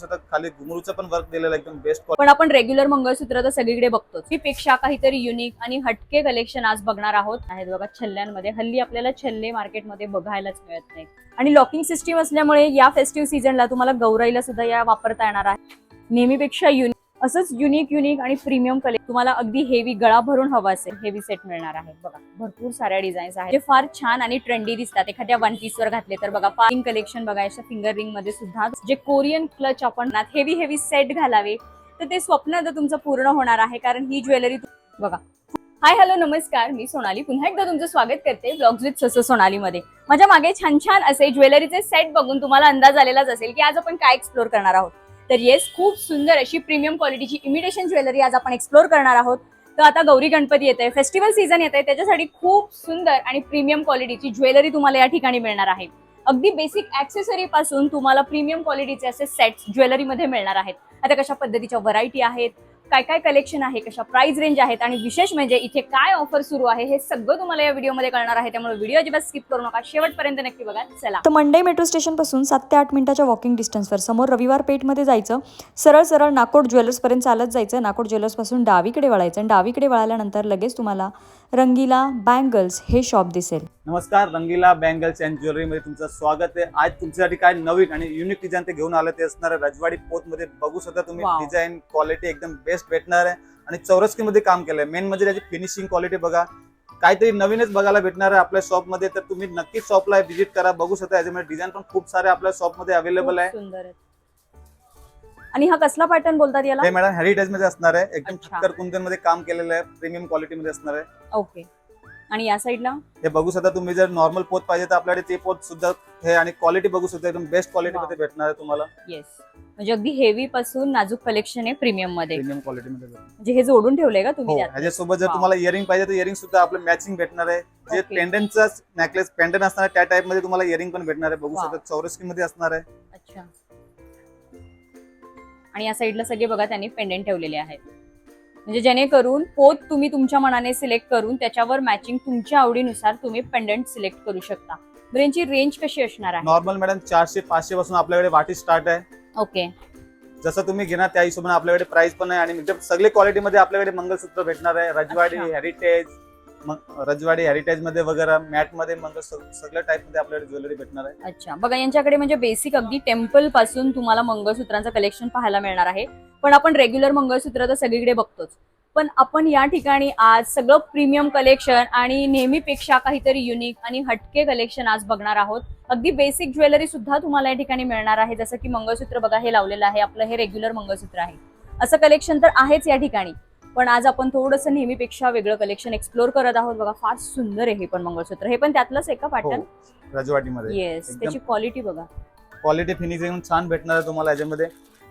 खाली घुंगरूचं पण वर्क दिलेलं एकदम बेस्ट. पण आपण रेग्युलर मंगळसूत्र तर सगळीकडे बघतोच, ही पेक्षा काहीतरी युनिक आणि हटके कलेक्शन आज बघणार आहोत. आहेत बघा छल्ल्यांमध्ये. हल्ली आपल्याला छल्ले मार्केटमध्ये बघायलाच मिळत नाही आणि लॉकिंग सिस्टीम असल्यामुळे या फेस्टिव्ह सीझनला तुम्हाला गौराईला सुद्धा या वापरता येणार आहे. नेहमीपेक्षा युनिक असंच युनिक आणि प्रीमियम कलेक्शन तुम्हाला अगदी हेवी गळा भरून हवा असेल हेवी सेट मिळणार आहे. बघा भरपूर साऱ्या डिझाईन्स आहेत जे फार छान आणि ट्रेंडी दिसतात. एखाद्या वन पीस वर घातले तर बघा फाइन कलेक्शन बघायचं. फिंगर रिंग मध्ये सुद्धा जे कोरियन क्लच आपण हेवी सेट घालावे तर ते स्वप्न आता तुमचं पूर्ण होणार आहे, कारण ही ज्वेलरी बघा. हाय हॅलो नमस्कार, मी सोनाली पुन्हा एकदा तुमचं स्वागत करते ब्लॉग्स विथ सस सोनालीमध्ये. माझ्या मागे छान असे ज्वेलरीचे सेट बघून तुम्हाला अंदाज आलेलाच असेल की आज आपण काय एक्सप्लोर करणार आहोत. तर येस, खूप सुंदर अशी प्रीमियम क्वालिटीची इमिटेशन ज्वेलरी आज आपण एक्सप्लोर करणार आहोत. तर आता गौरी गणपती येते, फेस्टिवल सीझन येते, त्याच्यासाठी खूप सुंदर आणि प्रीमियम क्वालिटीची ज्वेलरी तुम्हाला या ठिकाणी मिळणार आहे. अगदी बेसिक ऍक्सेसरी पासून तुम्हाला प्रीमियम क्वालिटीचे असे सेट्स ज्वेलरीमध्ये मिळणार आहेत. आता कशा पद्धतीच्या व्हरायटी आहेत, काय कलेक्शन आहे, कशा प्राइस रेंज आहेत आणि विशेष म्हणजे इथे काय ऑफर सुरू आहे हे सगळं तुम्हाला या व्हिडिओमध्ये कळणार आहे. त्यामुळे व्हिडिओ अजिबात स्किप करू नका, शेवटपर्यंत नक्की बघा. चला, तर मंडई मेट्रो स्टेशन पासून 7 ते 8 मिनिटाच्या वॉकिंग डिस्टन्सवर समोर रविवार पेठमध्ये जायचं. सरळ नाकोड ज्वेलर्स पर्यंत चालत जायचं. नाकोड ज्वेलर्स पासून डावीकडे वळायचं आणि डावीकडे वळाल्यानंतर लगेच तुम्हाला रंगीला बँगल्स हे शॉप दिसेल. नमस्कार, रंगीला बँगल्स अँड ज्वेलरी मध्ये तुमचं स्वागत आहे. आज तुमच्यासाठी काय नवीन आणि युनिक डिझाईन ते घेऊन आलं ते असणार आहे. रजवाडी पोत मध्ये बघू शकता तुम्ही. Wow. डिझाईन क्वालिटी एकदम बेस्ट भेटणार आहे आणि चौरस्की मध्ये काम केलंय. मेन म्हणजे त्याची फिनिशिंग क्वालिटी बघा, काहीतरी नवीनच बघायला भेटणार आहे आपल्या शॉप मध्ये. तर तुम्ही नक्कीच शॉपला व्हिजिट करा. बघू शकता याच्यामध्ये डिझाईन पण खूप सारे आपल्या शॉप मध्ये अवेलेबल आहे. सुंदर आहे. आणि हा कसला पॅटर्न बोलतात याला? हे मॅडम हेरिटेज मध्ये असणार आहे. एकदम अच्छा. ठक्कर कुंदन मध्ये काम केलेलं आहे. प्रीमियम क्वालिटी मध्ये असणार आहे. ओके. आणि या साईडला हे बघू शकता तुम्ही. जर नॉर्मल पोत पाहिजे तर आपल्याकडे ते पोत सुद्धा हे आणि क्वालिटी बघू शकता एकदम बेस्ट क्वालिटी मध्ये भेटणार आहे तुम्हाला. येस, म्हणजे अगदी हेवी पासून नाजूक कलेक्शन आहे प्रीमियम मध्ये. प्रीमियम क्वालिटी मध्ये भेटणार. म्हणजे हे जोडून ठेवलंय का तुम्ही हो, त्यात? ह्याच्यासोबत जर Wow. तुम्हाला इयरिंग पाहिजे तर इयरिंग सुद्धा आपलं मॅचिंग भेटणार आहे. जे Okay. पेंडंटचा नेकलेस पेंडंट असणार आहे त्या टाइप मध्ये तुम्हाला इयरिंग पण भेटणार आहे. बघू Wow. शकता चौरस्की मध्ये असणार आहे. अच्छा. आणि या साईडला सगळे बघा त्यांनी पेंडेंट ठेवलेले आहेत, म्हणजे जेणेकरून पोत तुम्ही तुमच्या मनाने सिलेक्ट करून त्याच्यावर मॅचिंग तुमच्या आवडीनुसार तुम्ही पेंडंट सिलेक्ट करू शकता. बरं, यांची रेंज कशी असणार आहे? नॉर्मल मॅडम 400-500 पासून आपल्याकडे वाटी स्टार्ट आहे. ओके. जसं तुम्ही घेणार त्या हिशोबाने आपल्याकडे प्राइस पण आहे. आणि एकदम सगळे क्वालिटी मध्ये आपल्याकडे मंगळसूत्र भेटणार आहे. रजवाडी अच्छा. हेरिटेज, रजवाडी हेरिटेज मध्ये वगैरे मॅट मध्ये मंगळसूत्र सगळ्या टाइप मध्ये आपल्याकडे ज्वेलरी भेटणार आहे. अच्छा, बघा यांच्याकडे म्हणजे बेसिक अगदी टेम्पल पासून तुम्हाला मंगळसूत्रांचं कलेक्शन पाहायला मिळणार आहे. पण आपण रेग्युलर मंगळसूत्र तर सगळीकडे बघतोच, पण आपण या ठिकाणी आज सगळं प्रीमियम कलेक्शन आणि नेहमीपेक्षा काहीतरी युनिक आणि हटके कलेक्शन आज बघणार आहोत. अगदी बेसिक ज्वेलरी सुद्धा तुम्हाला या ठिकाणी मिळणार आहे. जसं की मंगळसूत्र बघा, हे लावलेलं आहे आपलं, हे रेग्युलर मंगळसूत्र आहे. असं कलेक्शन तर आहेच या ठिकाणी, पण आज आपण थोडंसं नेहमीपेक्षा वेगळं कलेक्शन एक्सप्लोर करत आहोत. बघा फार सुंदर आहे हे पण मंगळसूत्र. हे पण त्यातलंच आहे का पॅटर्न? रजवाडी मध्ये येस, त्याची क्वालिटी बघा. क्वालिटी फिनिशिंग छान भेटणार आहे तुम्हाला याच्यामध्ये.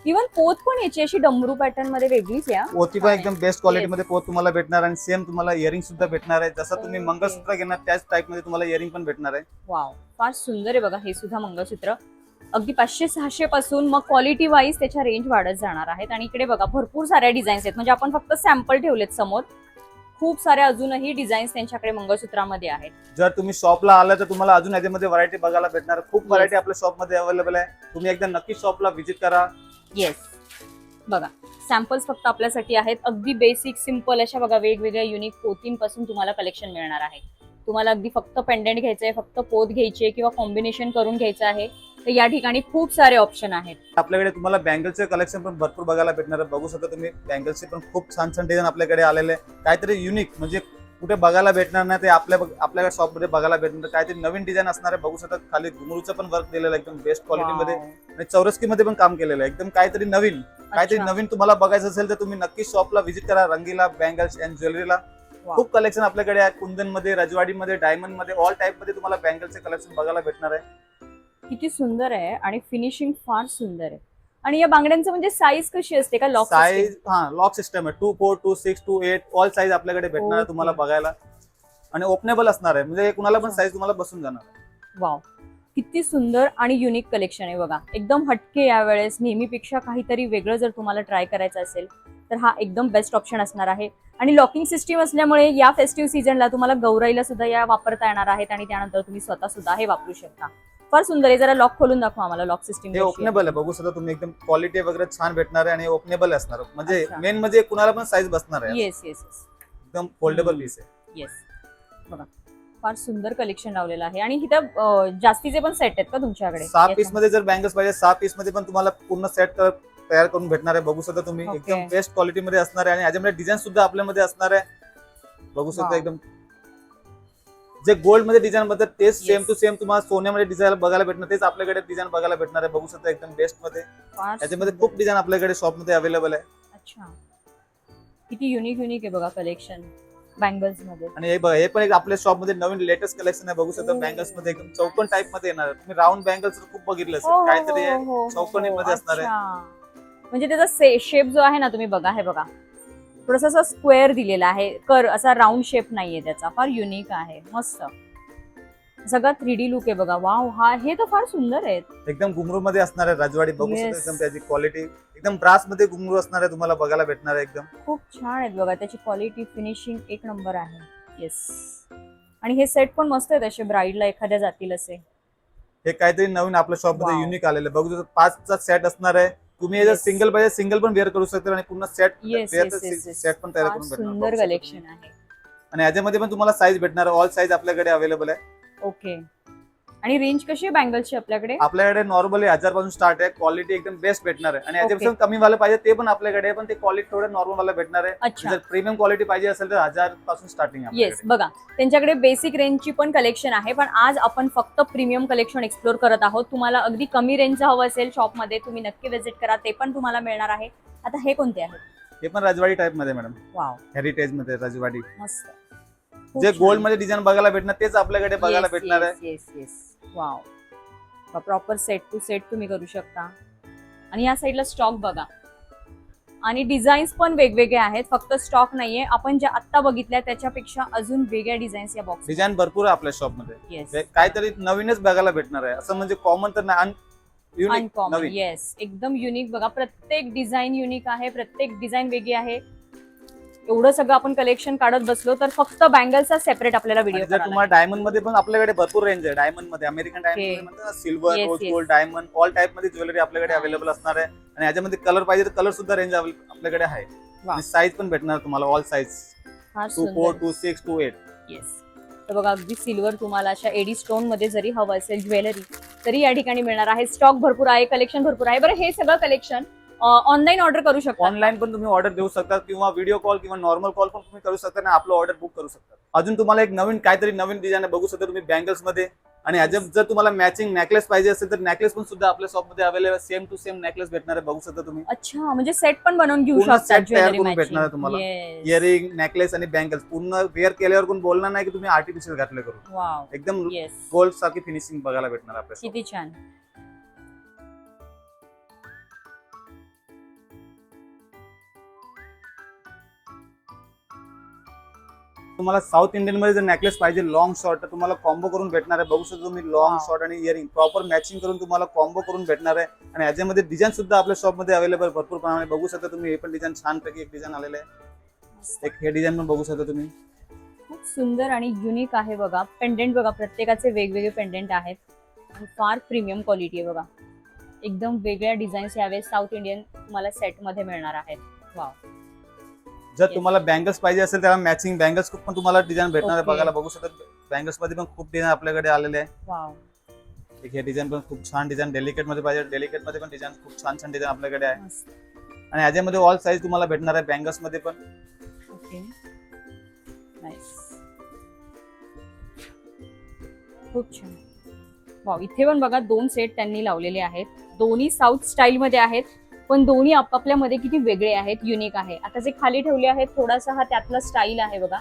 इव्हन पोत पण याची अशी डमरू पॅटर्न मध्ये वेगळीच आहे. पोती पण एकदम बेस्ट क्वालिटी मध्ये पोत तुम्हाला भेटणार आणि सेम तुम्हाला इयरिंग सुद्धा भेटणार आहे. जसं तुम्ही Okay. मंगळसूत्र घेणार त्याच टाइप मध्ये तुम्हाला इयरिंग पण भेटणार आहे. वाव, फार सुंदर आहे बघा हे सुद्धा मंगळसूत्र. अगदी 500-600 पासून मग क्वालिटी वाईज त्याच्या रेंज वाढत जाणार आहेत. आणि इकडे बघा भरपूर साऱ्या डिझाईन्स आहेत, म्हणजे आपण फक्त सॅम्पल ठेवलेत समोर. खूप साऱ्या अजूनही डिझाईन्स त्यांच्याकडे मंगळसूत्रामध्ये आहेत. जर तुम्ही शॉपला आला तर तुम्हाला अजून याच्यामध्ये व्हरायटी बघायला भेटणार. खूप व्हरायटी आपल्या शॉप मध्ये अवेलेबल आहे. तुम्ही एकदा नक्की शॉपला व्हिजिट करा. येस, बघा सॅम्पल्स फक्त आपल्यासाठी आहेत. अगदी बेसिक सिंपल अशा बघा वेगवेगळ्या युनिक पोतींपासून तुम्हाला कलेक्शन मिळणार आहे. तुम्हाला अगदी फक्त पेंडेंट घ्यायचंय, फक्त पोत घ्यायचे किंवा कॉम्बिनेशन करून घ्यायचं आहे तर या ठिकाणी खूप सारे ऑप्शन आहेत. आपल्याकडे तुम्हाला बँगलचे कलेक्शन पण भरपूर बघायला भेटणार आहे. बघू शकता तुम्ही बँगलचे पण खूप छान डिझाईन आपल्याकडे आलेले आहे. काहीतरी युनिक म्हणजे कुठे बघायला भेटणार नाही ते आपल्या शॉप मध्ये बघायला भेटणार. काहीतरी नवीन डिझाईन असणार आहे. बघू शकता खाली घुंगरूचं पण वर्क दिलेलं आहे एकदम बेस्ट क्वालिटी मध्ये. आणि चौरस्की मध्ये पण काम केलेलं आहे. एकदम काहीतरी नवीन तुम्हाला बघायचं असेल तर तुम्ही नक्की शॉपला व्हिजिट करा. रंगीला बँगल्स अँड ज्वेलरीला खूप कलेक्शन आपल्याकडे आहे. कुंदन मध्ये, रजवाडी मध्ये, डायमंड मध्ये, ऑल टाइप मध्ये तुम्हाला बँगलचे कलेक्शन बघायला भेटणार आहे. किती सुंदर आहे आणि फिनिशिंग फार सुंदर आहे. आणि या बांगड्यांचं म्हणजे साईज कशी असते का? लॉक साईज लॉक सिस्टम आहे. 2-4, 2-6, 2-8 ऑल साईज आपल्याकडे भेटणार आहे Okay. तुम्हाला बघायला. आणि ओपनेबल असणार आहे, म्हणजे कुणाला पण साईज तुम्हाला बसून जाणार आहे. वाव, किती सुंदर आणि युनिक कलेक्शन आहे बघा. एकदम हटके यावेळेस, नेहमीपेक्षा काहीतरी वेगळं जर तुम्हाला ट्राय करायचं असेल तर हा एकदम बेस्ट ऑप्शन असणार आहे. आणि लॉकिंग सिस्टीम असल्यामुळे या फेस्टिव्ह सीझनला तुम्हाला गौराईला सुद्धा या वापरता येणार आहेत आणि त्यानंतर तुम्ही स्वतः सुद्धा हे वापरू शकता. फार सुंदर आहे. जरा लॉक खोलून दाखवा आम्हाला. लॉक सिस्टीम हे ओपनेबल आहे, बघू शकता तुम्ही. एकदम क्वालिटी वगैरे छान भेटणार आहे आणि ओपनेबल असणार. म्हणजे अच्छा. मेन म्हणजे कुणाला पण साईज बसणार आहे. येस येस येस एकदम फोल्डेबल पीस आहे. येस. बघा फार सुंदर कलेक्शन लावलेलं आहे. आणि इथं जास्तीचे पण सेट आहेत का तुमच्याकडे? 6 पीस मध्ये जर बँगल्स पाहिजे 6 पीस मध्ये पण तुम्हाला पूर्ण सेट तयार करून भेटणार आहे. बघू शकता तुम्ही. Okay. एकदम बेस्ट क्वालिटी मध्ये असणार आहे आणि याच्यामध्ये डिझाईन सुद्धा आपल्यामध्ये असणार आहे. बघू शकता Wow. एकदम जे गोल्ड मध्ये डिझाईन मध्ये तेच सेम Yes. टू सेम तुम्हाला सोन्यामध्ये डिझाईन बघायला भेटणार. तेच आपल्याकडे डिझाईन बघायला भेटणार आहे. बघू शकता एकदम बेस्ट मध्ये. फार याच्यामध्ये सुंदर. खूप डिझाईन आपल्याकडे शॉप मध्ये अवेलेबल आहे. अच्छा, किती युनिक आहे बघा कलेक्शन बँगल्स मध्ये. आणि हे बघा, हे पण एक आपल्या शॉप मध्ये नवीन लेटेस्ट कलेक्शन आहे. बघू शकता Oh. बँगल्स मध्ये एकदम चौकोन टाइप मध्ये येणार आहे. तुम्ही राऊंड बँगल्स खूप बघितलं हो, असेल. हो, काहीतरी हो, हो, हो, चौकोनी मध्ये असणार आहे. अच्छा. म्हणजे त्याचा शेप जो आहे ना, तुम्ही बघा, हे बघा थोडासा असा स्क्वेअर दिलेला आहे. कर असा राऊंड शेप नाहीये त्याचा. फार युनिक आहे. मस्त सगळा 3D लुक आहे बघा. वाव, हा हे तर फार सुंदर आहे. एकदम घुंगरू मध्ये असणार आहे राजवाडी. बघू Yes. शकता एकदम त्याची क्वालिटी एकदम ब्रास मध्ये घुंगरू असणार आहे. तुम्हाला बघायला भेटणार आहे. एकदम खूप छान आहेत बघा. त्याची क्वालिटी फिनिशिंग एक नंबर आहे. येस. आणि हे सेट पण मस्त आहेत. असे ब्राईडला एखाद्या जातील असे. हे काहीतरी नवीन आपल्या शॉप मध्ये Wow. युनिक आलेलं आहे. बघू शकता 5चा सेट असणार आहे. तुम्ही जर Yes. सिंगल पाहिजे सिंगल पण वेअर करू शकता आणि पूर्ण set yes yes yes set पण तयार फार करून भेटणार. सुंदर बघू शकता कलेक्शन तुम्ही. आहे. आणि याच्यामध्ये पण तुम्हाला साईज भेटणार. ऑल साईज आपल्याकडे अवेलेबल आहे. ओके. आणि रेंज कशी आहे बँगल्सची आपल्याकडे? आपल्याकडे नॉर्मली 1000 पासून स्टार्ट आहे. क्वालिटी एकदम बेस्ट भेटणार आहे. आणि Okay. याच्यापेक्षा कमी वाला पाहिजे ते पण आपल्याकडे आहे, पण ते क्वालिटी थोडं नॉर्मल वाला भेटणार आहे. अच्छा. जर प्रीमियम क्वालिटी पाहिजे असेल तर 1000 पासून स्टार्टिंग आहे येस. आपल्याकडे. बघा त्यांच्याकडे बेसिक रेंजची पण कलेक्शन आहे, पण आज आपण फक्त प्रीमियम कलेक्शन एक्सप्लोर करत आहोत. तुम्हाला अगदी कमी रेंजचं हवं असेल शॉपमध्ये, तुम्ही नक्की व्हिजिट करा. ते पण तुम्हाला मिळणार आहे. आता हे कोणते आहेत? हे पण राजवाडी टाइप मध्ये मॅडम. वाव, हेरिटेज मध्ये राजवाडी. मस्त. खूप जे छान. गोल्ड मध्ये डिझाईन बघायला भेटणार तेच आपल्याकडे बघायला Yes, भेटणार आहे. yes, yes, yes. Wow, proper set to set तुम्ही करू शकता. आणि या साईडला स्टॉक बघा. आणि डिझाईन्स पण वेगवेगळे आहेत. फक्त स्टॉक नाहीये. आपण ज्या आत्ता बघितल्या त्याच्यापेक्षा अजून वेगळ्या डिझाईन्स या बॉक्स. डिझाईन भरपूर आहे आपल्या शॉप मध्ये. येस. काहीतरी नवीनच बघायला भेटणार आहे. असं म्हणजे कॉमन तर नाही, युनिक अनकॉमन. नवीन. येस, एकदम युनिक बघा. प्रत्येक डिझाईन युनिक आहे. प्रत्येक डिझाईन वेगळी आहे. एवढं सगळं आपण कलेक्शन काढत बसलो तर फक्त बँगलचा सेपरेट आपल्याला व्हिडिओ आणि जर तुम्हाला डायमंड मध्ये पण आपल्याकडे भरपूर रेंज आहे. डायमंड मध्ये अमेरिकन डायमंड म्हणतात सिल्वर, Yes, रोज yes. Gold, diamond all type मध्ये ज्वेलरी आपल्याकडे अवेलेबल असणार आहे. आणि याच्यामध्ये कलर पाहिजे तर कलर सुद्धा रेंज आपल्याकडे आहे. वा. आणि साईज पण भेटणार तुम्हाला ऑल साईज फार 2, 4, सुंदर. 2, 6, 2, 8. येस. तर बघा अगदी सिल्वर तुम्हाला अशा एडी स्टोन मध्ये जरी हवं असेल ज्वेलरी तरी या ठिकाणी मिळणार आहे. स्टॉक भरपूर आहे, कलेक्शन भरपूर आहे. बरं, हे सगळं कलेक्शन ऑनलाईन ऑर्डर करू शकता? ऑनलाईन पण तुम्ही ऑर्डर देऊ शकता किंवा व्हिडिओ कॉल किंवा नॉर्मल कॉल पण तुम्ही करू शकता आणि आपलं ऑर्डर बुक करू शकता. अजून तुम्हाला एक नवीन काहीतरी नवीन डिझाईन बघू शकता तुम्ही बँगल्स मध्ये. आणि ह्याच्यात जर तुम्हाला मॅचिंग नेकलेस पाहिजे असेल तर नेकलेस पण सुद्धा आपल्या शॉप मध्ये available. Same to same necklace भेटणार आहे. बघू शकता तुम्ही. अच्छा, म्हणजे सेट पण बनवून घेऊ पूर्ण शकता set तयार ज्वेलरी करून भेटणार आहे तुम्हाला. इयरिंग, नेकलेस आणि बँगल्स पूर्ण वेअर केल्यावर कोण बोलणार नाही की तुम्ही आर्टिफिशियल घातले करून. वाव. एकदम येस, गोल्ड सारखी फिनिशिंग बघायला भेटणार आपल्या shop. किती छान. तुम्हाला साऊथ इंडियन मध्ये जर नेकलेस पाहिजे लॉंग शॉर्ट तर तुम्हाला कॉम्बो करून भेटणार आहे. बघू शकता तुम्ही लॉंग Wow. शॉर्ट आणि इयरिंग प्रॉपर मॅचिंग करून तुम्हाला कॉम्बो करून भेटणार आहे. आणि याच्यामध्ये डिझाईन सुद्धा आपल्या शॉप मध्ये अवेलेबल भरपूर प्रमाणे. बघू शकता तुम्ही. हे पण डिझाईन छान पैकी एक डिझाईन आलेलं आहे. एक हे डिझाईन पण बघू शकता तुम्ही. खूप सुंदर आणि युनिक आहे बघा. पेंडेंट बघा, प्रत्येकाचे वेगवेगळे पेंडेंट आहेत. आणि फार प्रीमियम क्वालिटी आहे बघा. एकदम वेगळ्या डिझाईन्स यावेळेस साऊथ इंडियन तुम्हाला सेट मध्ये मिळणार आहेत. वाव. जर Yes. तुम्हाला बँगल्स पाहिजे असेल त्याला मॅचिंग बँगल्स पण तुम्हाला डिझाईन भेटणार आहे Okay. बघायला. बघू शकता बँगल्स मध्ये पण खूप डिझाईन आपल्याकडे आलेले आहे. वाव. एक हे डिझाईन पण खूप छान डिझाईन डेलिकेट मध्ये पाहिजे डेलिकेट मध्ये पण डिझाईन खूप छान छान डिझाईन आपल्याकडे आहे. मस्त. आणि याच्यामध्ये ऑल साईज तुम्हाला भेटणार आहे बँगल्स मध्ये पण. Okay, nice. खूप छान. वाव, इथे पण बघा 2 सेट त्यांनी लावलेले आहेत. दोन्ही साऊथ स्टाईल मध्ये आहेत, पण दोन्ही आपापल्यामध्ये किती वेगळे आहेत, युनिक आहे. आता जे खाली ठेवले आहेत थोडासा हा त्यातला स्टाईल आहे बघा.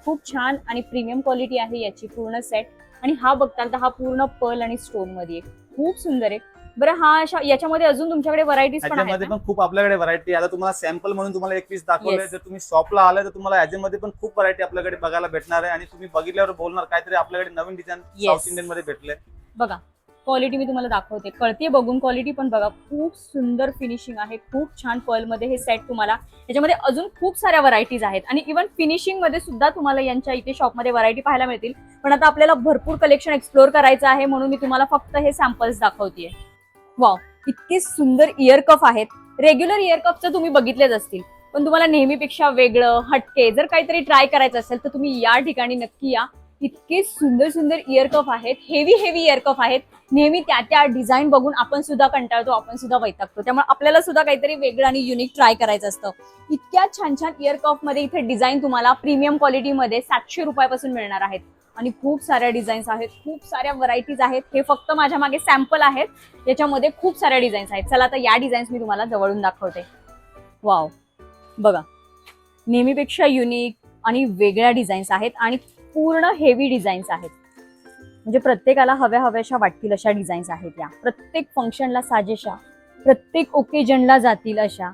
खूप छान आणि प्रीमियम क्वालिटी आहे याची पूर्ण सेट. आणि हा बघता तर हा पूर्ण पर्ल आणि स्टोन मध्ये आहे. खूप सुंदर आहे. बरं, हा अशा याच्यामध्ये अजून तुमच्याकडे व्हरायटीज पण आहेत याच्यामध्ये ना? पण खूप आपल्याकडे व्हरायटी. आता तुम्हाला सॅम्पल म्हणून तुम्हाला एक पीस दाखवलंय. Yes. जर तुम्ही शॉपला आलाय तर तुम्हाला याच्यामध्ये पण खूप व्हरायटी आपल्याकडे बघायला भेटणार आहे. आणि तुम्ही बघितल्यावर बोलणार काहीतरी आपल्याकडे नवीन डिझाईन Yes. साऊथ इंडियन मध्ये भेटले. बघा, क्वालिटी मी तुम्हाला दाखवते, कळते बघून क्वालिटी, पण बघा खूप सुंदर फिनिशिंग आहे, खूप छान पर्लमध्ये हे सेट तुम्हाला. याच्यामध्ये अजून खूप साऱ्या व्हरायटीज आहेत आणि इव्हन फिनिशिंग मध्ये सुद्धा तुम्हाला यांच्या इथे शॉपमध्ये व्हरायटी पाहायला मिळतील. पण आता आपल्याला भरपूर कलेक्शन एक्सप्लोर करायचं आहे म्हणून मी तुम्हाला फक्त हे सॅम्पल्स दाखवतेय. वाव, इतके सुंदर इयर कफ आहेत. रेग्युलर इयर कफचं तुम्ही बघितलेच असतील, पण तुम्हाला नेहमीपेक्षा वेगळं हटके जर काहीतरी ट्राय करायचं असेल तर तुम्ही या ठिकाणी नक्की या. इतके सुंदर सुंदर इयर कफ आहेत, हेवी इयर कफ आहेत. नेहमी त्या डिझाईन बघून आपण सुद्धा कंटाळतो, आपण सुद्धा वैतागतो. त्यामुळे आपल्याला सुद्धा काहीतरी वेगळं आणि युनिक ट्राय करायचं असतं. इतक्या छान छान इयर कफ मध्ये इथे डिझाईन तुम्हाला प्रीमियम क्वालिटीमध्ये 700 रुपयापासून मिळणार आहेत. आणि खूप साऱ्या डिझाईन्स आहेत, खूप साऱ्या व्हरायटीज आहेत. हे फक्त माझ्या मागे सॅम्पल आहेत, याच्यामध्ये खूप साऱ्या डिझाईन्स आहेत. चला आता या डिझाईन्स मी तुम्हाला जवळून दाखवते. वाव, बघा, नेहमीपेक्षा युनिक आणि वेगळ्या डिझाईन्स आहेत आणि पूर्ण हेवी डिझाईन्स आहेत. म्हणजे प्रत्येकाला हव्याशा वाटतील अशा डिझाईन्स आहेत या. प्रत्येक फंक्शनला साजेशा, प्रत्येक ओकेजनला जातील अशा.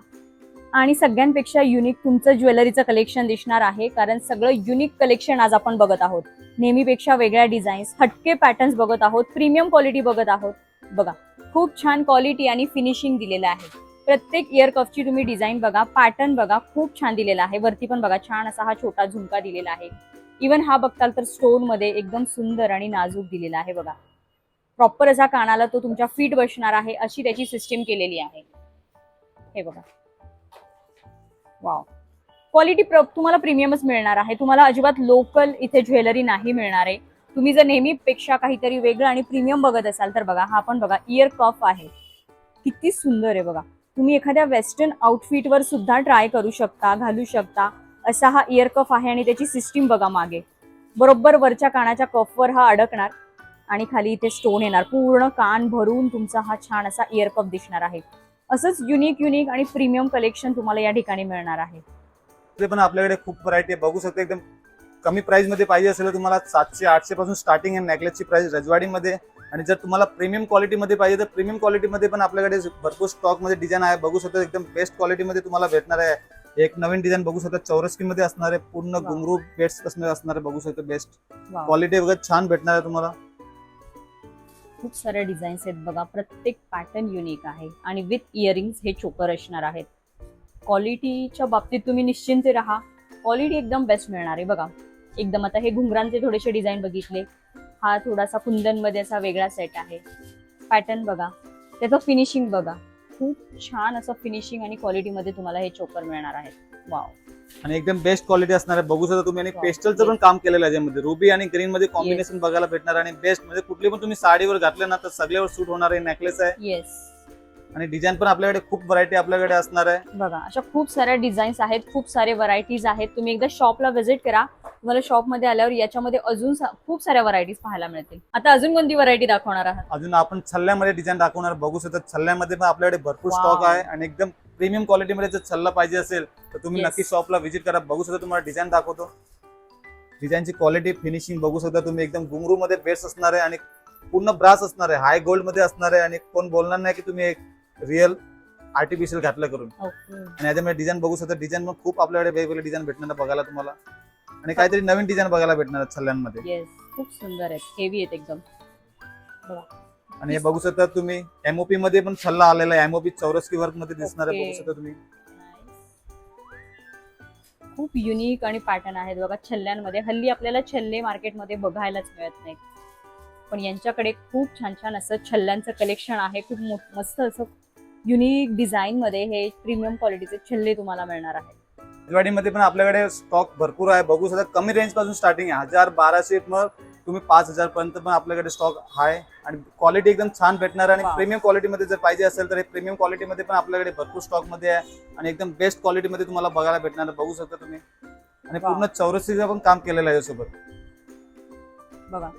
आणि सगळ्यांपेक्षा युनिक तुमचं ज्वेलरीचं कलेक्शन दिसणार आहे, कारण सगळं युनिक कलेक्शन आज आपण बघत आहोत. नेहमीपेक्षा वेगळ्या डिझाईन्स, हटके पॅटर्न्स बघत आहोत, प्रीमियम क्वालिटी बघत आहोत. बघा, खूप छान क्वालिटी आणि फिनिशिंग दिलेलं आहे. प्रत्येक इयर कफची तुम्ही डिझाईन बघा, पॅटर्न बघा, खूप छान दिलेला आहे. वरती पण बघा, छान असा हा छोटा झुमका दिलेला आहे. इवन हा बघताल तर स्टोन मध्ये एकदम सुंदर आणि नाजूक दिलेला आहे. बघा, प्रॉपर असा कानाला तो तुमच्या फिट बसणार आहे अशी त्याची सिस्टीम केलेली आहे. हे बघा, वाव, क्वालिटी तुम्हाला प्रीमियमच मिळणार आहे. तुम्हाला अजिबात लोकल इथे ज्वेलरी नाही मिळणार आहे. तुम्ही जर नेहमीपेक्षा काहीतरी वेगळं आणि प्रीमियम बघत असाल तर बघा, हा पण बघा इयर कफ आहे, किती सुंदर आहे. बघा, तुम्ही एखाद्या वेस्टर्न आउटफिटवर सुद्धा ट्राय करू शकता, घालू शकता असा हा इयर कफ आहे. आणि त्याची सिस्टीम बघा, मागे बरोबर वरच्या कानाच्या कफवर हा अडकणार आणि खाली इथे स्टोन येणार. पूर्ण कान भरून तुमचा हा छान असा इयर कफ दिसणार आहे. असंच युनिक आणि प्रीमियम कलेक्शन तुम्हाला या ठिकाणी मिळणार आहे. ते पण आपल्याकडे खूप व्हरायटी आहे, बघू शकता. एकदम कमी प्राइस मध्ये पाहिजे असेल तर तुम्हाला 700-800 पासून स्टार्टिंग आहे नेकलेसची प्राइस रजवाडीमध्ये. आणि जर तुम्हाला प्रीमियम क्वालिटीमध्ये पाहिजे तर प्रीमियम क्वालिटीमध्ये पण आपल्याकडे भरपूर स्टॉक मध्ये डिझाईन आहे. बघू शकता, एकदम बेस्ट क्वालिटीमध्ये तुम्हाला भेटणार आहे. एक नवीन डिझाईन बघू शकता, चौरस्की मध्ये असणार आहे, पूर्ण घुंगरू बेस्ट असणार आहे. बघू शकता, बेस्ट क्वालिटी वगैरे छान भेटणार आहे तुम्हाला. खूप साऱ्या डिझाईन्स आहेत बघा, प्रत्येक पॅटर्न युनिक आहे आणि विथ इयरिंग्स हे चोकर असणार आहेत. क्वालिटीच्या बाबतीत तुम्ही निश्चिंत राहा, क्वालिटी एकदम बेस्ट मिळणार आहे. बघा, एकदम आता हे घुंगरांचे थोडेसे डिझाईन बघितले, हा थोडासा कुंदन मध्ये असा वेगळा सेट आहे. पॅटर्न बघा, त्याचं फिनिशिंग बघा, खूप छान असं फिनिशिंग आणि क्वालिटीमध्ये तुम्हाला हे चोकर मिळणार आहे. वाव, आणि एकदम बेस्ट क्वालिटी असणार आहे. बघू शकता तुम्ही. आणि पेस्टलचं पण काम केलेलं आहे, ज्यामध्ये रुबी आणि ग्रीन मध्ये कॉम्बिनेशन बघायला भेटणार. आणि बेस्ट म्हणजे कुठली पण तुम्ही साडीवर घातलं ना तर सगळ्यावर सूट होणार आहे. नेकलेस आहे. येस, आणि डिझाईन पण आपल्याकडे खूप व्हरायटी आपल्याकडे असणार आहे. बघा, अशा खूप साऱ्या डिझाईन्स आहेत, खूप सारे व्हरायटीज आहेत. तुम्ही एकदा शॉपला व्हिजिट करा, तुम्हाला शॉपमध्ये आल्यावर याच्यामध्ये अजून खूप साऱ्या व्हरायटीज पाहायला मिळतील. आता अजून कोणती व्हरायटी दाखवणार आहात? अजून आपण छल्ल्यामध्ये डिझाईन दाखवणार. बघू शकता, छल्ल्यामध्ये पण आपल्याकडे भरपूर स्टॉक आहे. आणि एकदम प्रीमियम क्वालिटीमध्ये जर छल्ला पाहिजे असेल तर तुम्ही नक्की शॉपला व्हिजिट करा. बघू शकता, तुम्हाला डिझाईन दाखवतो. डिझाईनची क्वालिटी, फिनिशिंग बघू शकता तुम्ही. एकदम घुंगरू मध्ये बेस्ट असणार आहे आणि पूर्ण ब्रास असणार आहे, हाय गोल्ड मध्ये असणार आहे. आणि कोण बोलणार नाही की तुम्ही एक रिअल आर्टिफिशियल घातलं करून. आणि याच्यामध्ये डिझाईन बघू शकता. डिझाईन पण खूप आपल्याकडे वेगवेगळे डिझाईन भेटणार बघायला तुम्हाला. आणि काहीतरी नवीन डिझाईन बघायला भेटणार छल्ल्यांमध्ये. खूप सुंदर आहेत, हेवी आहेत एकदम. आणि हे बघू शकता तुम्ही, एमओपी मध्ये पण छल्ला आलेला आहे. एमओपी चौरस्की वर्क मध्ये दिसणार आहे. बघू शकता तुम्ही, खूप युनिक आणि पॅटर्न आहेत बघा छल्ल्यांमध्ये. हल्ली आपल्याला छल्ले मार्केटमध्ये बघायलाच मिळत नाहीत, पण यांच्याकडे खूप छान छान असं छल्ल्यांचं कलेक्शन आहे. खूप मस्त असं युनिक डिझाईन मध्ये हे प्रीमियम क्वालिटीचे छल्ले तुम्हाला मिळणार आहेत. रजवाडीमध्ये पण आपल्याकडे स्टॉक भरपूर आहे. बघू शकता, कमी रेंज पासून स्टार्टिंग आहे. 1000-1200 मग तुम्ही 5000 पर्यंत पण आपल्याकडे स्टॉक आहे. आणि क्वालिटी एकदम छान भेटणार. आणि प्रीमियम क्वालिटीमध्ये जर पाहिजे असेल तर हे प्रीमियम क्वालिटीमध्ये पण आपल्याकडे भरपूर स्टॉक मध्ये आहे. आणि एकदम बेस्ट क्वालिटीमध्ये तुम्हाला बघायला भेटणार. बघू शकता तुम्ही. आणि पूर्ण चौरसीचं पण काम केलेलं आहे यासोबत. बघा,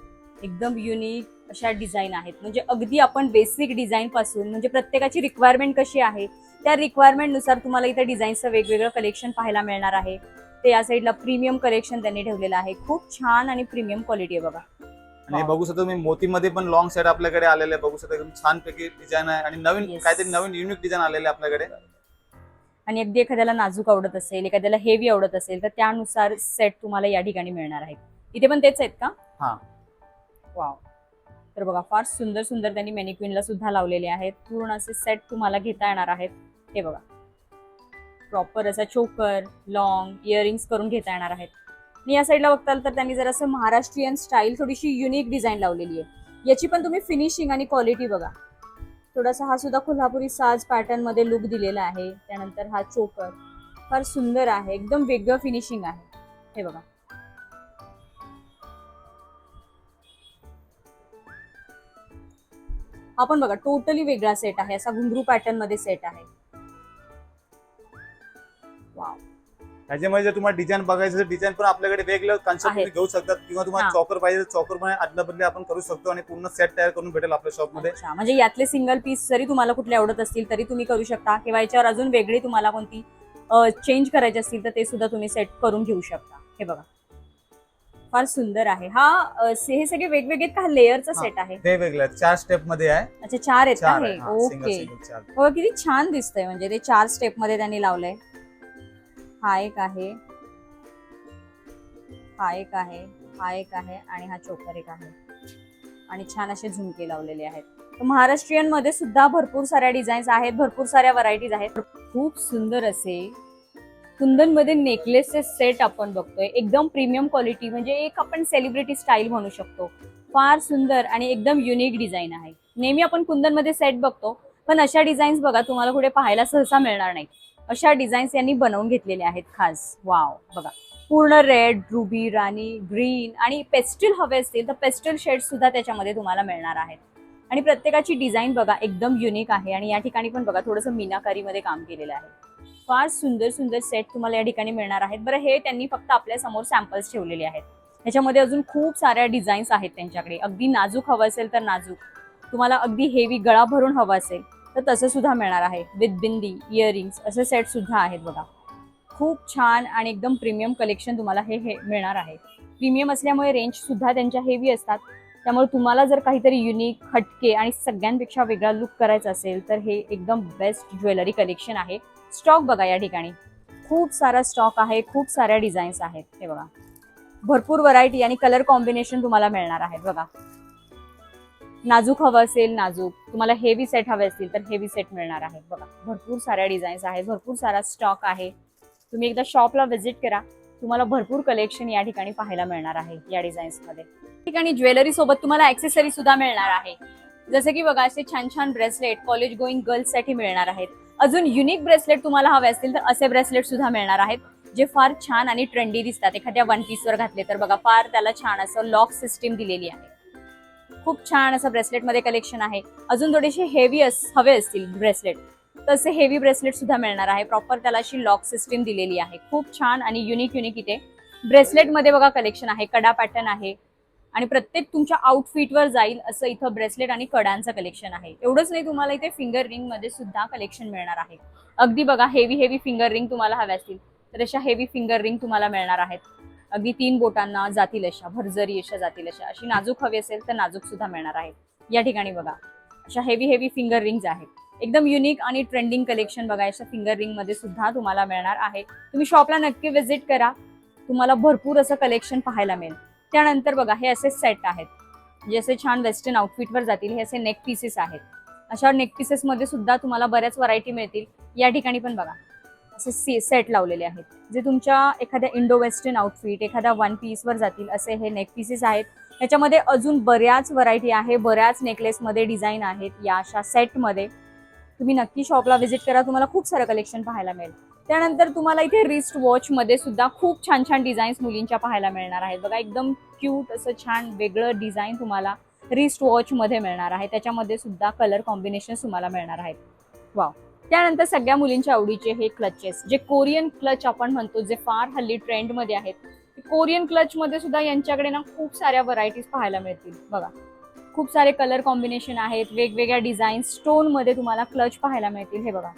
एकदम युनिक अशा डिझाईन आहेत. म्हणजे अगदी आपण बेसिक डिझाईन पासून, म्हणजे प्रत्येकाची रिक्वायरमेंट कशी आहे त्या रिक्वायरमेंट नुसार तुम्हाला इथे डिझाईनचं वेगवेगळं कलेक्शन पाहायला मिळणार आहे. ते या साईडला प्रीमियम कलेक्शन त्यांनी ठेवलेलं आहे. खूप छान आणि प्रीमियम क्वालिटी आहे बघा. आणि बघू शकता तुम्ही, मोतीमध्ये पण लॉंग सेट आपल्याकडे आलेले आहे. बघू शकता, एकदम छान पैकी डिझाईन आहे. आणि नवीन काहीतरी नवीन युनिक डिझाईन आलेले आपल्याकडे. आणि अगदी एखाद्याला नाजूक आवडत असेल, एखाद्याला हेवी आवडत असेल तर त्यानुसार सेट तुम्हाला या ठिकाणी मिळणार आहेत. इथे पण तेच आहेत का? हा. वाव, तर बघा फार सुंदर सुंदर त्यांनी मॅनिक्विनला सुद्धा लावलेले आहेत. पूर्ण असे सेट तुम्हाला घेता येणार आहेत. हे बघा प्रॉपर असा चोकर, लॉंग इयरिंग्स करून घेता येणार आहेत. आणि या साईडला बघताल तर त्यांनी जरा असं महाराष्ट्रीयन स्टाईल थोडीशी युनिक डिझाईन लावलेली आहे. याची पण तुम्ही फिनिशिंग आणि क्वालिटी बघा. थोडासा हा सुद्धा कोल्हापुरी साज पॅटर्न मध्ये लुक दिलेला आहे. त्यानंतर हा चोकर फार सुंदर आहे, एकदम वेगळं फिनिशिंग आहे. हे बघा हा पण बघा टोटली वेगळा सेट आहे, असा घुंगरू पॅटर्न मध्ये सेट आहे. वाव, त्याच्यामध्ये जर तुम्हाला डिझाईन बघायचं तर डिझाईन पण आपल्याकडे वेगळं कन्सेप्ट आहे. तुम्ही घेऊ शकतात, किंवा तुम्हाला हा. चॉकर पाहिजे तर चॉकर पण आदला बदली आपण करू शकतो आणि पूर्ण सेट तयार करून भेटेल आपल्या शॉप मध्ये. अच्छा, म्हणजे यातले सिंगल पीस जरी तुम्हाला कुठले आवडत असतील तरी तुम्ही करू शकता, किंवा याच्यावर अजून वेगळी तुम्हाला कोणती चेंज करायची असतील तर ते सुद्धा तुम्ही सेट करून घेऊ शकता. हे बघा फार सुंदर आहे. हे सगळे वेगवेगळे का लेअरचा हा. सेट आहे? वेगवेगळं 4 स्टेप मध्ये आहे. अच्छा 4 आहेत का 4 हे? आहे सिंगल ओके. सिंगल 4. बघा किती छान दिसतंय, म्हणजे ते 4 स्टेप मध्ये त्यांनी लावलंय. हा एक आहे, हा एक आहे, हा एक आहे आणि हा चोकर एक आहे. आणि छान असे झुमके लावलेले आहेत. महाराष्ट्रीयन मध्ये सुद्धा भरपूर साऱ्या डिझाईन्स आहेत, भरपूर साऱ्या व्हरायटीज आहेत. खूप सुंदर असे कुंदन मध्ये नेकलेसचे सेट आपण बघतोय, एकदम प्रीमियम क्वालिटी, म्हणजे एक आपण सेलिब्रिटी स्टाईल म्हणू शकतो. फार सुंदर आणि एकदम युनिक डिझाईन आहे. नेहमी आपण कुंदन मध्ये सेट बघतो, पण अशा डिझाईन्स बघा तुम्हाला कुठे पाहायला सहसा मिळणार नाही. अशा डिझाईन्स यांनी बनवून घेतलेले आहेत खास. वाव, बघा पूर्ण रेड, रुबी, राणी, ग्रीन आणि पेस्टल हवे असतील तर पेस्टल शेड सुद्धा त्याच्यामध्ये तुम्हाला मिळणार आहेत. आणि प्रत्येकाची डिझाईन बघा एकदम युनिक आहे. आणि या ठिकाणी पण बघा थोडंसं मीनाकारी मध्ये काम केलेलं आहे. फार सुंदर सुंदर सेट तुम्हाला या ठिकाणी मिळणार आहेत. बरं, हे त्यांनी फक्त आपल्या समोर सॅम्पल्स ठेवलेले आहेत. ह्याच्यामध्ये अजून खूप साऱ्या डिझाईन्स आहेत त्यांच्याकडे. अगदी नाजूक हवं असेल तर नाजूक, तुम्हाला अगदी हेवी गळा भरून हवं असेल तर तसं सुद्धा मिळणार आहे. विथ बिंदी, इयरिंग्स असे सेट सुद्धा आहेत. बघा खूप छान आणि एकदम प्रीमियम कलेक्शन तुम्हाला हे मिळणार आहे. प्रीमियम असल्यामुळे रेंज सुद्धा त्यांच्या हेवी असतात. त्यामुळे तुम्हाला जर काहीतरी युनिक, हटके आणि सगळ्यांपेक्षा वेगळा लुक करायचा असेल तर हे एकदम बेस्ट ज्वेलरी कलेक्शन आहे. स्टॉक बघा या ठिकाणी खूप सारा स्टॉक आहे, खूप साऱ्या डिझाईन्स आहेत. हे बघा भरपूर व्हरायटी आणि कलर कॉम्बिनेशन तुम्हाला मिळणार आहेत. बघा नाजूक हवं असेल नाजूक, तुम्हाला हेवी सेट हवे असतील तर हेवी सेट मिळणार आहेत. बघा भरपूर साऱ्या डिझाईन्स आहेत, भरपूर सारा स्टॉक आहे. तुम्ही एकदा शॉपला व्हिजिट करा, तुम्हाला भरपूर कलेक्शन या ठिकाणी पाहायला मिळणार आहे. या डिझाईन्स मध्ये ठिकाणी ज्वेलरी सोबत तुम्हाला ऍक्सेसरी सुद्धा मिळणार आहे. जसे की बघा असे छान छान ब्रेसलेट कॉलेज गोईंग गर्ल्स साठी मिळणार आहेत. अजून युनिक ब्रेसलेट तुम्हाला हवे असतील तर असे ब्रेसलेट सुद्धा मिळणार आहेत, जे फार छान आणि ट्रेंडी दिसतात. एखाद्या वन पीस वर घातले तर बघा फार त्याला छान असं लॉक सिस्टीम दिलेली आहे. खूप छान असं ब्रेसलेट मध्ये कलेक्शन आहे. अजून थोडेसे हेवी हवे असतील ब्रेसलेट तसे हेवी ब्रेसलेट सुद्धा मिळणार आहे. प्रॉपर त्याला अशी लॉक सिस्टीम दिलेली आहे. खूप छान आणि युनिक युनिक इथे ब्रेसलेट मध्ये बघा कलेक्शन आहे. कडा पॅटर्न आहे आणि प्रत्येक तुमच्या आउटफिटवर जाईल असं इथं ब्रेसलेट आणि कडांचं कलेक्शन आहे. एवढंच नाही, तुम्हाला इथे फिंगर रिंग मध्ये सुद्धा कलेक्शन मिळणार आहे. अगदी बघा हेवी फिंगर रिंग तुम्हाला हव्या असतील तर अशा हेवी फिंगर रिंग तुम्हाला मिळणार आहेत. अगदी 3 बोटांना जातील अशा, भरजरी अशा जातील अशा. अशी नाजूक हवी असेल तर नाजूक सुद्धा मिळणार आहे. या ठिकाणी बघा अशा हेवी फिंगर रिंग्स आहेत. एकदम युनिक आणि ट्रेंडिंग कलेक्शन बघा अशा फिंगर रिंग मध्ये सुद्धा तुम्हाला मिळणार आहे. तुम्ही शॉपला नक्की व्हिजिट करा, तुम्हाला भरपूर असं कलेक्शन पाहायला मिळेल. त्यानंतर बघा हे असे सेट आहेत, जे असे छान वेस्टर्न आउटफिटवर जातील. हे असे नेक पीसेस आहेत. अशा नेक पीसेस मध्ये सुद्धा तुम्हाला बऱ्याच व्हरायटी मिळतील. या ठिकाणी पण बघा असे सेट लावलेले आहेत, जे तुमच्या एखाद्या इंडो वेस्टर्न आउटफिट, एखाद्या वन पीस वर जातील असे हे नेक पीसेस आहेत. याच्यामध्ये अजून बऱ्याच व्हरायटी आहे, बऱ्याच नेकलेस मध्ये डिझाईन आहेत. या अशा सेट मध्ये तुम्ही नक्की शॉपला व्हिजिट करा, तुम्हाला खूप सारं कलेक्शन पाहायला मिळेल. त्यानंतर तुम्हाला इथे रिस्ट वॉच मध्ये सुद्धा खूप छान छान डिझाईन्स मुलींच्या पाहायला मिळणार आहेत. बघा एकदम क्यूट असं छान वेगळं डिझाईन तुम्हाला रिस्ट वॉच मध्ये मिळणार आहे. त्याच्यामध्ये सुद्धा कलर कॉम्बिनेशन तुम्हाला मिळणार आहेत. वाव. त्यानंतर सगळ्या मुलींच्या आवडीचे हे क्लचेस, जे कोरियन क्लच आपण म्हणतो, जे फार हल्ली ट्रेंड मध्ये आहेत. कोरियन क्लच मध्ये सुद्धा यांच्याकडे ना खूप साऱ्या व्हरायटीज पाहायला मिळतील. बघा खूप सारे कलर कॉम्बिनेशन आहेत, वेगवेगळ्या डिझाईन स्टोन मध्ये तुम्हाला क्लच पाहायला मिळतील. हे बघा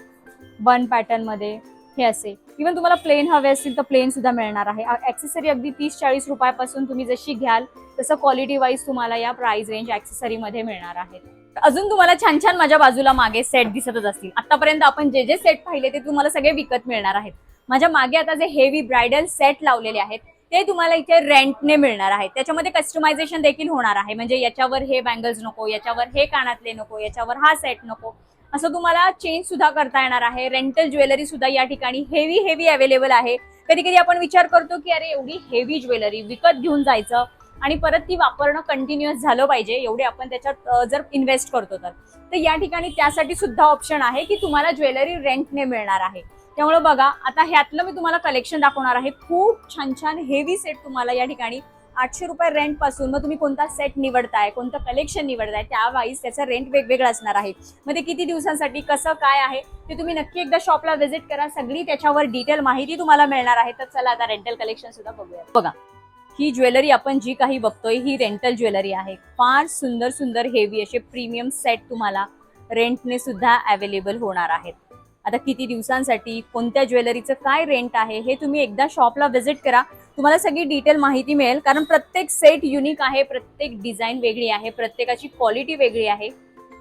बन पॅटर्न मध्ये हे असे. इव्हन तुम्हाला प्लेन हवे असतील तर प्लेन सुद्धा मिळणार आहे. ऍक्सेसरी अगदी 30-40 रुपयापासून तुम्ही जशी घ्याल तसं क्वालिटी वाईज तुम्हाला या प्राइस रेंज ऍक्सेसरी मध्ये मिळणार आहेत. अजून तुम्हाला छान छान माझ्या बाजूला मागे सेट दिसतच असतील. आतापर्यंत आपण जे जे सेट पाहिले ते तुम्हाला सगळे विकत मिळणार आहेत. माझ्या मागे आता जे हेवी ब्रायडल सेट लावलेले आहेत ते तुम्हाला इथे रेंटने मिळणार आहे. त्याच्यामध्ये कस्टमायझेशन देखील होणार आहे. म्हणजे याच्यावर हे बँगल्स नको, याच्यावर हे कानातले नको, याच्यावर हा सेट नको, असं तुम्हाला चेंज सुद्धा करता येणार आहे. रेंटल ज्वेलरी सुद्धा या ठिकाणी हेवी अवेलेबल आहे. कधी कधी आपण विचार करतो की अरे एवढी हेवी ज्वेलरी विकत घेऊन जायचं आणि परत ती वापरणं कंटिन्युअस झालं पाहिजे, एवढे आपण त्याच्यात जर इन्व्हेस्ट करतो तर या ठिकाणी त्यासाठी सुद्धा ऑप्शन आहे की तुम्हाला ज्वेलरी रेंटने मिळणार आहे. त्यामुळे बघा, आता ह्यातलं मी तुम्हाला कलेक्शन दाखवणार आहे. खूप छान हेवी सेट तुम्हाला या ठिकाणी 800 रुपये रेंट पासून, मग तुम्ही कोणता सेट निवडताय, कोणतं कलेक्शन निवडताय त्यावाईज त्याचं रेंट वेगवेगळं असणार आहे. मग ते किती दिवसांसाठी कसं काय आहे ते तुम्ही नक्की एकदा शॉपला व्हिजिट करा, सगळी त्याच्यावर डिटेल माहिती तुम्हाला मिळणार आहे. तर चला आता रेंटल कलेक्शन सुद्धा बघूया. बघा, ही ज्वेलरी आपण जी काही बघतोय ही रेंटल ज्वेलरी आहे. फार सुंदर हेवी असे प्रीमियम सेट तुम्हाला रेंटने सुद्धा अवेलेबल होणार आहेत. आता किती दिवसांसाठी, कोणत्या ज्वेलरीचं काय रेंट आहे हे तुम्ही एकदा शॉपला व्हिजिट करा, तुम्हाला सगळी डिटेल माहिती मिळेल. कारण प्रत्येक सेट युनिक आहे, प्रत्येक डिझाईन वेगळी आहे, प्रत्येकाची क्वालिटी वेगळी आहे,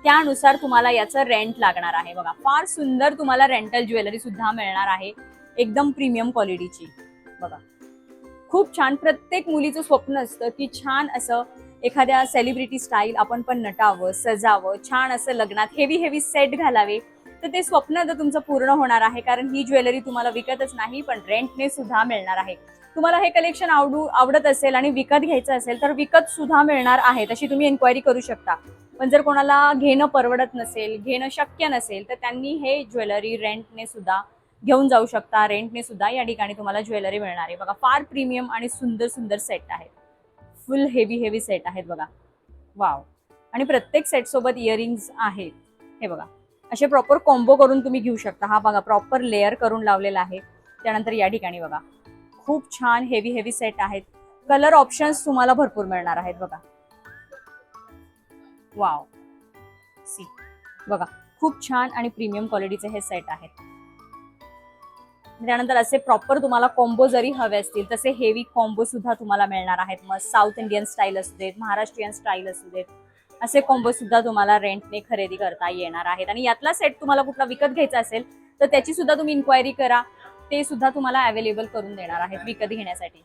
त्यानुसार तुम्हाला याचं रेंट लागणार आहे. बघा, फार सुंदर तुम्हाला रेंटल ज्वेलरी सुद्धा मिळणार आहे, एकदम प्रीमियम क्वालिटीची. बघा, खूप छान. प्रत्येक मुलीचं स्वप्न असतं की छान असं एखाद्या सेलिब्रिटी स्टाईल आपण पण नटावं, सजावं, छान असं लग्नात हेवी सेट घालावे. तर ते स्वप्न आता तुमचं पूर्ण होणार आहे, कारण ही ज्वेलरी तुम्हाला विकतच नाही पण रेंटने सुद्धा मिळणार आहे. तुम्हाला हे कलेक्शन आवडत असेल आणि विकत घ्यायचं असेल तर विकत सुद्धा मिळणार आहे, तशी तुम्ही एन्क्वायरी करू शकता. पण जर कोणाला घेणं परवडत नसेल, घेणं शक्य नसेल, तर त्यांनी हे ज्वेलरी रेंटने सुद्धा घेऊन जाऊ शकता. रेंटने सुद्धा या ठिकाणी तुम्हाला ज्वेलरी मिळणार आहे. बघा, फार प्रीमियम आणि सुंदर सेट आहेत, फुल हेवी सेट आहेत. बघा, वाव. आणि प्रत्येक सेट सोबत इयरिंग्स आहेत. हे बघा, असे प्रॉपर कॉम्बो करून तुम्ही घेऊ शकता. हा बघा, प्रॉपर लेअर करून लावलेला आहे. त्यानंतर या ठिकाणी बघा, खूप छान हेवी सेट आहेत. कलर ऑप्शन्स तुम्हाला भरपूर मिळणार आहेत. बघा, वाव, सी. बघा, खूप छान आणि प्रीमियम क्वालिटीचे हे सेट आहेत. त्यानंतर असे प्रॉपर तुम्हाला कॉम्बो जरी हवे असतील तसे हेवी कॉम्बो सुद्धा तुम्हाला मिळणार आहेत. मग साऊथ इंडियन स्टाईल असू देत, महाराष्ट्रीयन स्टाईल असू देत, असे कॉम्बो सुद्धा तुम्हाला रेंटने खरेदी करता येणार आहेत. आणि यातला सेट तुम्हाला कुठला विकत घ्यायचा असेल तर त्याची सुद्धा तुम्ही इन्क्वायरी करा, ते सुद्धा तुम्हाला अवेलेबल करून देणार आहेत विकत घेण्यासाठी.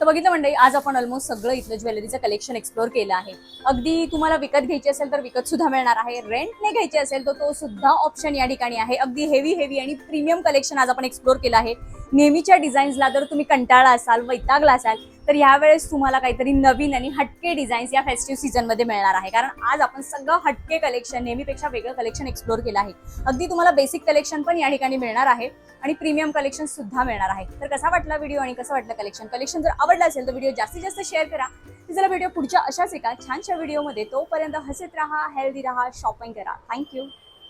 तर बघितलं मंडळी, आज आपण ऑलमोस्ट सगळं इथलं ज्वेलरीचं कलेक्शन एक्सप्लोर केलं आहे. अगदी तुम्हाला विकत घ्यायची असेल तर विकत सुद्धा मिळणार आहे, रेंटने घ्यायची असेल तर तो सुद्धा ऑप्शन या ठिकाणी आहे. अगदी हेवी आणि प्रीमियम कलेक्शन आज आपण एक्सप्लोर केलं आहे. नेहमीच्या डिझाईन्सला जर तुम्ही कंटाळा असाल, वैतागला असाल, तर यावेळेस तुम्हाला काहीतरी नवीन आणि हटके डिझाईन्स या फेस्टिव्ह सीझनमध्ये मिळणार आहे. कारण आज आपण सगळं हटके कलेक्शन, नेहमीपेक्षा वेगळं कलेक्शन एक्सप्लोर केलं आहे. अगदी तुम्हाला बेसिक कलेक्शन पण या ठिकाणी मिळणार आहे आणि प्रीमियम कलेक्शन सुद्धा मिळणार आहे. तर कसा वाटला व्हिडिओ आणि कसं वाटलं कलेक्शन जर आवडलं असेल तर व्हिडिओ जास्तीत जास्त शेअर करा. तर चला व्हिडिओ पुढच्या अशाच एका छानशा व्हिडिओमध्ये, तोपर्यंत हसत राहा, हेल्दी राहा, शॉपिंग करा. थँक्यू.